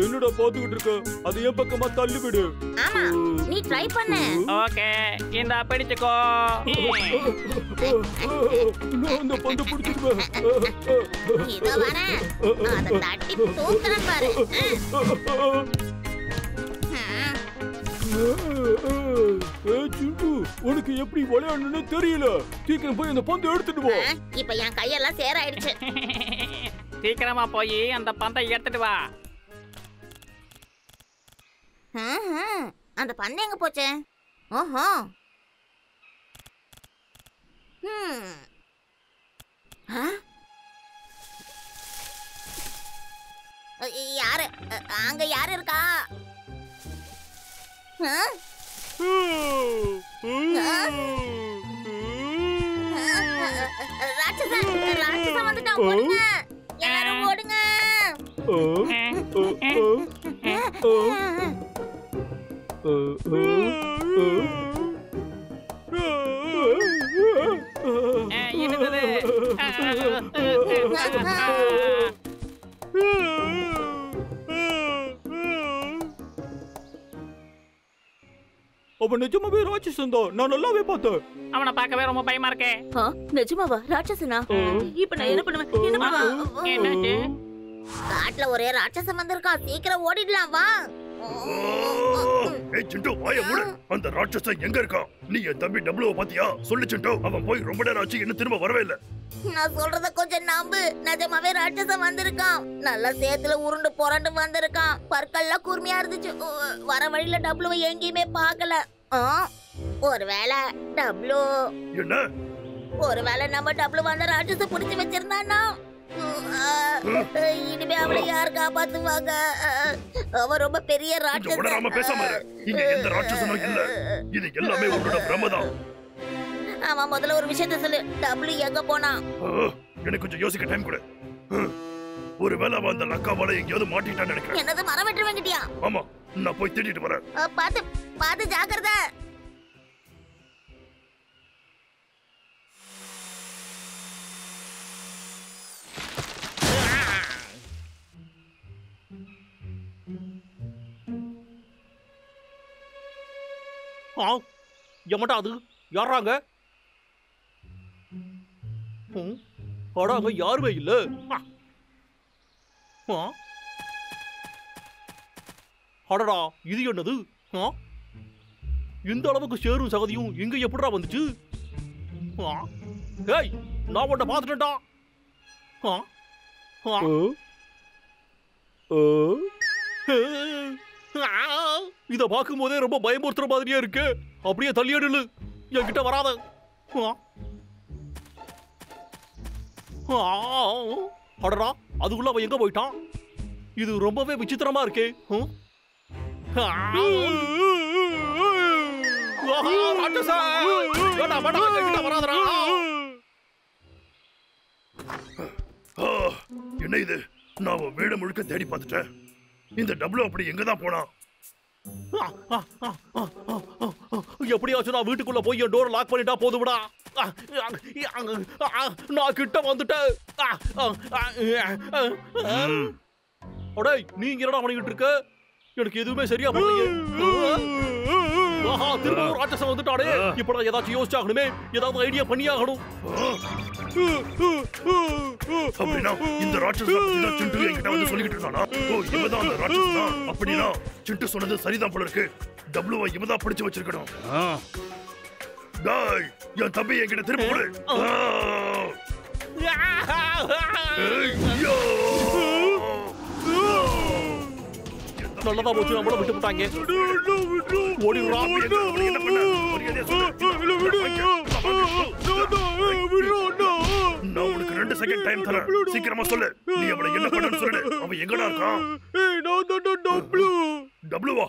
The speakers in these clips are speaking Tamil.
என்னடா பாத்துக்கிட்டு இருக்க? அது என் பக்கமா தள்ளி விடு. ஆமா, நீ ட்ரை பண்ணு. ஓகே, இந்த பிடிச்சுக்கோ. நான் அந்த பந்தை பிடிச்சிருவேன். இதோ வரேன். அத தட்டி தூக்குறேன் பாரு. சிண்டு, உனக்கு எப்படி விளையாடணும்னு தெரியல. சீக்கிரம் போய் அந்த பந்தை எடுத்துட்டு போ. இப்ப என் கையெல்லாம் சேராயிடுச்சு. சீக்கிரமா போய் அந்த பந்தை எடுத்துட்டு வா. அந்த பந்து எங்க போச்சு? ஓஹோ, யாரு அங்க? யாரு இருக்கா? ராட்சசன் வந்துட்டான். ஓடுங்க எல்லாரும், ஓடுங்க. அவன் நிஜமாவே ராட்சசன் தான். நான் நல்லாவே பார்த்தேன். அவனை பார்க்கவே ரொம்ப பயமா இருக்கே. நிஜமாவா? ராட்சசனா? இப்ப நான் என்ன பண்ணுவேன்? என்ன பண்ணுவேன்? காட்டுல ஒரே ராட்சசம் வந்திருக்கான். சீக்கிரம் ஓடிடலாம், வா. ஏய் சிண்டு, வாயை மூடு. அந்த ராட்சசன் எங்க இருக்கான்? நீ என் தம்பி டபுளுவ பாத்தியா? சொல்லு சிண்டு. அவன் போய் ரொம்ப நேரம் ஆச்சு, இன்னும் திரும்ப வரவே இல்ல. நான் சொல்றத கொஞ்சம் நம்பு. நிஜமாவே ராட்சசன் வந்திருக்கான். நல்ல சேத்துல உருண்டு புரண்டு வந்திருக்கான். பற்கள்லாம் கூர்மையா இருந்துச்சு. வர வழியில டபுளுவை எங்கேயுமே பார்க்கல. ஒருவேளை டபுளு என்ன? ஒருவேளை நம்ம டபுளு வந்த ராட்சச புடிச்சு வச்சிருந்தானா? இனிமே அவளை யார் காப்பாத்துவாங்க? அவ ரொம்ப பெரிய ராட்சசன். பேசாம இரு. இங்க எந்த ராட்சசனும் இல்ல. இது எல்லாமே உன்னோட பிரமதான். ஆமா, முதல்ல ஒரு விஷயத்தை சொல்லு. டபுளு எங்க போனா? எனக்கு கொஞ்சம் யோசிக்க டைம் கொடு. ஒருவேளை அவன் அந்த லக்காவால எங்கேயாவது மாட்டிட்டான்னு நினைக்கிறேன். என்னது, மரம் வெட்ட வேண்டியா? ஆமா, நான் போய் தேடிட்டு வரேன். பாத்து பாத்து, ஜாக்கிரதை. எமட்டா அது? யாராங்க? அங்க யாருமே இல்ல. அடடா, இது என்னது? இந்த அளவுக்கு சேரும் சகதியும் இங்க எப்படிடா வந்துச்சு? ஏய், நான் உன்னை பார்த்துட்டேன்டா. இத பார்க்கும் போதே ரொம்ப பயமுறுத்துற மாதிரியா இருக்கு. அப்படியே தள்ளியாடு, என்கிட்ட வராத. அடடா, அதுக்குள்ள அவன் எங்க போயிட்டான்? இது ரொம்பவே விசித்திரமா இருக்கே. என்ன இது? நான் வீடு முழுக்க தேடி பார்த்துட்டேன். இந்த டபுள் அப்படி எங்கதான் போனா? எப்படியாச்சும் நான் வீட்டுக்குள்ள போய் என் டோர் லாக் பண்ணிட்டா போதும்டா. நான் கிட்ட வந்துட்டேன். அடே, நீங்க என்னடா பண்ணிக்கிட்டு இருக்க? எனக்கு எதுவுமே சரியா பண்ணலையே. திரும்ப ஒரு ராட்சசன் வந்துட்டானே. இப்ப நான் ஏதாச்சும் யோசிச்சாகணுமே. ஏதாவது ஐடியா பண்ணியாகணும். அப்படின்னா இந்த ராட்சசன் சிண்டு என்கிட்ட வந்து சொல்லிக்கிட்டு இருந்தானா? ஓ, இவதான் அந்த ராட்சசனா? அப்படின்னா சிண்டு சொன்னது சரிதான் போல இருக்கு. டபுளுவை இவதான் பிடிச்சு வச்சிருக்கணும். டேய், என் தம்பி என்கிட்ட திரும்ப கொடு. நல்லதா போச்சு, நம்மள விட்டு போட்டாங்க. நான் உனக்கு 2 செகண்ட் டைம் தரேன். சீக்கிரமா சொல்லு. நீ அவளை என்ன பண்ணன்னு சொல்லு. அவன் எங்கடா இருக்கான்? டபுளுவா?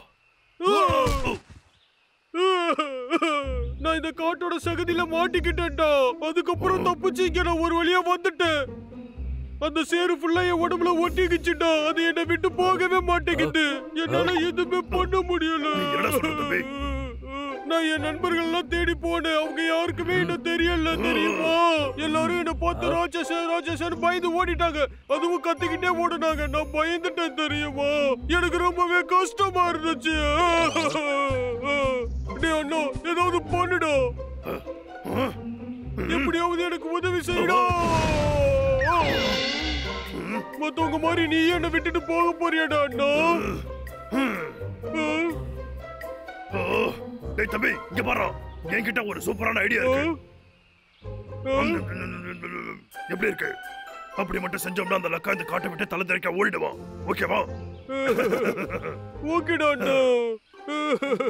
நான் இந்த காட்டோட சகதியில மாட்டிக்கிட்டேன்டா. அதுக்கப்புறம் தப்பிச்சு இங்க நான் ஒரு வழியா வந்துட்டேன். அந்த சேரு ஃபுல்லா என் உடம்புல ஒட்டிக்கிச்சுடா. அது என்னை விட்டு போகவே மாட்டேங்குது. என்னால எதுவுமே பண்ண முடியல. நான் என் நண்பர்கள் எல்லாம் தேடி போனேன். அவங்க யாருக்குமே என்ன தெரியல தெரியுமா? எல்லாரும் என்ன பார்த்து ராட்சசன் பயந்து ஓடிட்டாங்க. அதுவும் கத்திக்கிட்டே ஓடினாங்க. நான் பயந்துட்டேன் தெரியுமா? எனக்கு ரொம்பவே கஷ்டமா இருந்துச்சு. டேய் அண்ணா, ஏதாவது பண்ணுடா. எப்படியாவது எனக்கு உதவி செய்யடா. மத்தவங்க மாதிரி நீ என்ன விட்டுட்டு போக போறியாடா அண்ணா? டேய் தம்பி, இங்க பாரு. என்கிட்ட ஒரு சூப்பரான ஐடியா இருக்கு. எப்படி இருக்கு? அப்படி மட்டும் செஞ்சோம்னா அந்த லக்கா இந்த காட்டை விட்டு தலை தெறிக்க ஓடிடுவான். ஓகேவா? ஓகேடா அண்ணா.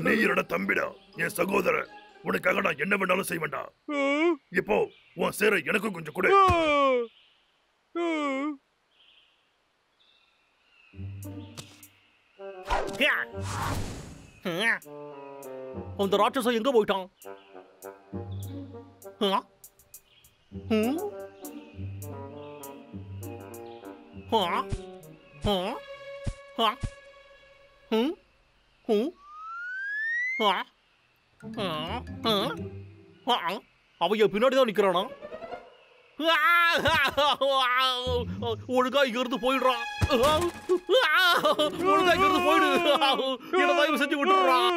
நீ என்னோட தம்பிடா, என் சகோதரன். உனக்காக நான் என்ன வேணாலும் செய்வேன்டா. இப்போ உன் சேர எனக்கும் கொஞ்சம் கொடு. அந்த ராட்சசன் எங்க போயிட்டான்? அவன் பின்னாடிதான் நிக்கிறானா? ஒழுங்கா இங்க இருந்து போயிடுறான். ஒழுங்கா இங்க இருந்து போயிடு. என்ன தயவு செஞ்சு விட்டுறான்.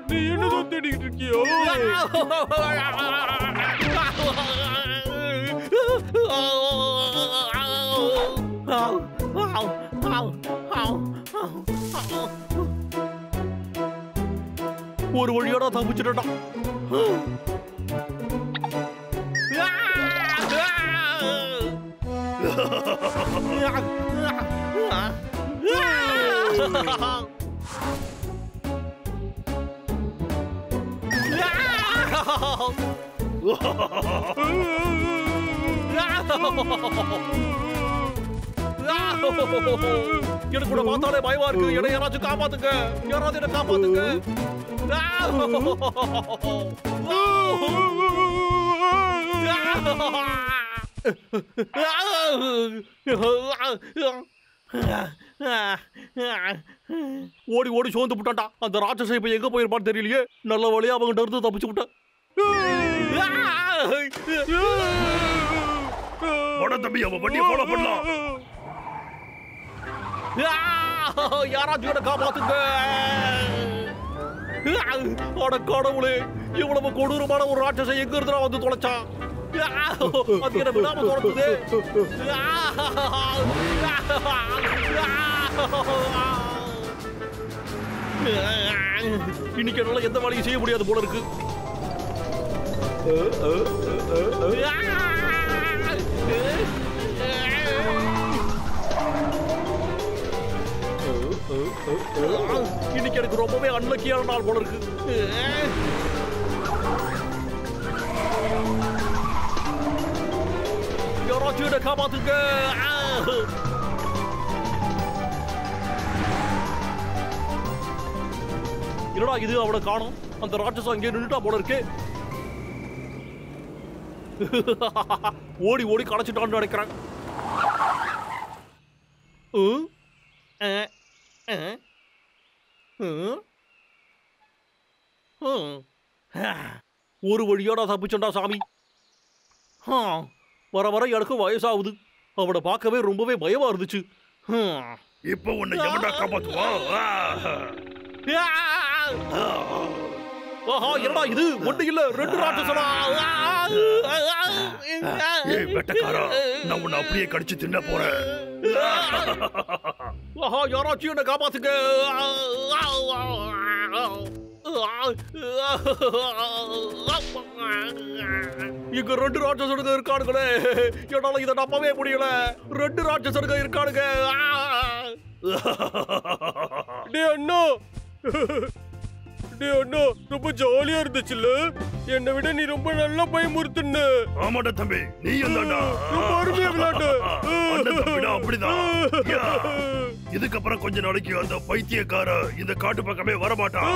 நீ என்னதான் தேடிக்கிட்டு இருக்கியோ? ஒரு வழியோட தப்பிச்சுட்டா. எனக்கு கூட பார்த்தாலே பயமா இருக்கு. என்ன யாராச்சும் காப்பாத்துங்க. யாராவது என்ன காப்பாத்துங்க. ஓடி ஓடி சோர்ந்து விட்டான்டா. அந்த ராட்சசன் இப்ப எங்க போயிருப்பான்னு தெரியலையே. நல்ல வழியா அவங்கிட்ட இருந்து தப்பிச்சு விட்டான். தம்பி, அவன் வண்டியை ஃபாலோ பண்ணலாம். யாராச்சும் காப்பாத்துங்க. அட கடவுளே, இவ்வளவு கொடூரமான ஒரு ராட்சசன் எங்க இருந்தா வந்து தொலைச்சான். அது என்ன விடாம தொலைச்சது. இன்னைக்கு என்னால எந்த வேலையும் செய்ய முடியாது போல இருக்கு. இன்னைக்கு எனக்கு ரொம்பவே அன்லக்கியான நாள் போல இருக்கு. யாராச்சும் காப்பாத்துங்க. என்னடா இது, அவனை காணோம். அந்த ராட்சசம் அங்கே நின்றுட்டா போல இருக்கு. ஓடி ஓடி களைச்சிட்டான்னு நினைக்கிறேன். ஒரு வழியோட தப்பிச்சண்டா சாமி. வர வர எனக்கு வயசாகுது. அவனை பார்க்கவே ரொம்பவே பயமா இருந்துச்சு. இப்போ உன்னை எவன்டா காப்பாத்துவான்? என்னடா இது, ஒண்ணு இல்ல ரெண்டு ராட்சசனா. வெட்டக்காரா, நான் உன்னை அப்படியே கடிச்சு தின்ன போறேன். யாராச்சும் என்ன காப்பாத்துங்க. இங்க ரெண்டு ராட்சசனுங்க இருக்கானுங்களே. என்னால இதை நம்பவே முடியல. ரெண்டு ராட்சசனுங்க இருக்கானுங்க. டேய் அண்ணா, டேய் அண்ணா, ரொம்ப ஜாலியா இருந்துச்சுல்ல? என்னை விட நீ ரொம்ப நல்லா பயமுறுத்துன. ஆமாடா தம்பி, நீ என்னடா ரொம்ப அருமையா விளையாட்டு. அண்ணன் தம்பிடா, அப்படிதான். இதுக்கப்புறம் கொஞ்ச நாளைக்கு அந்த பைத்தியக்கார இந்த காட்டு பக்கமே வரமாட்டான்.